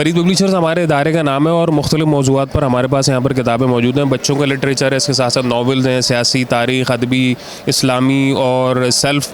Farid publishers हमारे इदारे का नाम है और मुख्तलिफ़ मौज़ूआत पर हमारे पास यहाँ पर किताबें मौजूद हैं। बच्चों का लिटरेचर है, इसके साथ साथ नावल्स हैं, सियासी, तारीख़, अदबी, इस्लामी और सेल्फ़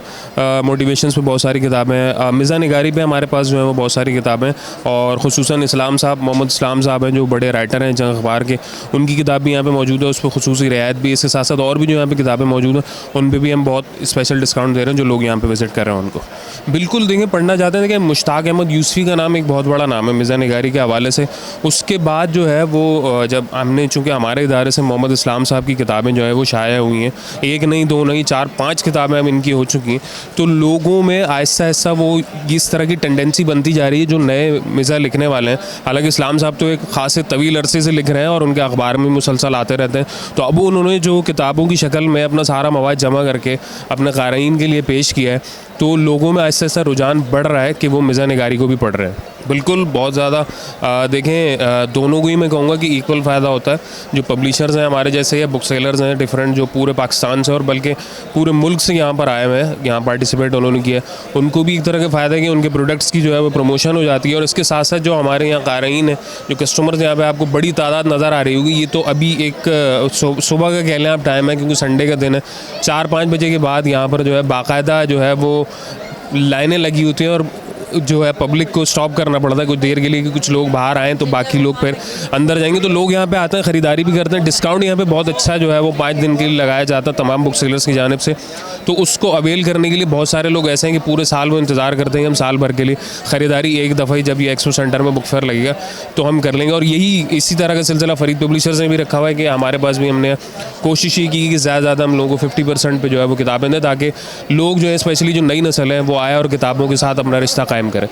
मोटिवेशंस पे बहुत सारी किताबें हैं। मिज़ा निगारी पे हमारे पास जो है वो बहुत सारी किताबें, और ख़ुसूसन इस्लाम साहब, मोहम्मद इस्लाम साहब हैं जो बड़े राइटर हैं जंग अखबार के, उनकी किताब भी यहाँ पे मौजूद है, उस पर ख़ुसूसी रियायत भी। इसके साथ साथ और भी जो यहाँ पे किताबें मौजूद हैं उन पर भी हम बहुत स्पेशल डिस्काउंट दे रहे हैं जो लोग यहाँ पे विज़िट कर रहे हैं उनको। बिल्कुल देखें, पढ़ना चाहते हैं। देखिए, मुश्ताक अहमद यूसुफ़ी का नाम एक बहुत बड़ा नाम है मिज़ा निगारी के हवाले से। उसके बाद जो है वो जब हमने, चूँकि हमारे इदारे से मोहम्मद इस्लाम साहब की किताबें जो है वो शाया हुई हैं, एक नहीं, दो नहीं, 4-5 किताबें अब इनकी हो चुकी हैं, तो लोगों में आहिस्ता आहिस्ता वो इस तरह की टेंडेंसी बनती जा रही है जो नए मिज़ा लिखने वाले हैं। हालांकि इस्लाम साहब तो एक ख़ास तवील अरसे से लिख रहे हैं और उनके अखबार में मुसलसल आते रहते हैं, तो अब उन्होंने जो किताबों की शक्ल में अपना सारा मवाद जमा करके अपने क़ारीन के लिए पेश किया है, तो लोगों में आहिस्ता आहिस्ता रुझान बढ़ रहा है कि वो मिज़ा निगारी को भी पढ़ रहे हैं। बिल्कुल, बहुत ज़्यादा देखें, दोनों को ही मैं कहूँगा कि इक्वल फ़ायदा होता है। जो पब्लिशर्स हैं हमारे जैसे, या बुक सेलर्स हैं डिफरेंट, जो पूरे पाकिस्तान से और बल्कि पूरे मुल्क से यहाँ पर आए हुए हैं, यहाँ पार्टिसिपेट उन्होंने किया, उनको भी एक तरह का फ़ायदा है कि उनके प्रोडक्ट्स की जो है वो प्रमोशन हो जाती है। और इसके साथ साथ जो हमारे यहाँ क़ारीन हैं, जो कस्टमर्स यहाँ पर आपको बड़ी तादाद नज़र आ रही होगी, ये तो अभी एक सुबह का कह लें आप टाइम है, क्योंकि संडे का दिन है। 4-5 बजे के बाद यहाँ पर जो है बाकायदा जो है वो लाइनें लगी होती हैं और जो है पब्लिक को स्टॉप करना पड़ता है कुछ देर के लिए कि कुछ लोग बाहर आएँ तो बाकी लोग फिर अंदर जाएंगे। तो लोग यहाँ पे आते हैं, ख़रीदारी भी करते हैं। डिस्काउंट यहाँ पे बहुत अच्छा जो है वो 5 दिन के लिए लगाया जाता है तमाम बुक सेलर्स की जानिब से, तो उसको अवेल करने के लिए बहुत सारे लोग ऐसे हैं कि पूरे साल वो इंतज़ार करते हैं। हम साल भर के लिए ख़रीदारी एक दफ़ा ही जब ये एक्सपो सेंटर में बुक फेयर लगेगा तो हम कर लेंगे। और यही इसी तरह का सिलसिला फ़रीद पब्लिशर्स ने भी रखा हुआ है कि हमारे पास भी हमने कोशिश ये की कि ज़्यादा हम लोगों को 50% पर जो है वो किताबें दें, ताकि लोग जो है स्पेशली जो नई नस्ल है वो आए और किताबों के साथ अपना रिश्ता कायम करें।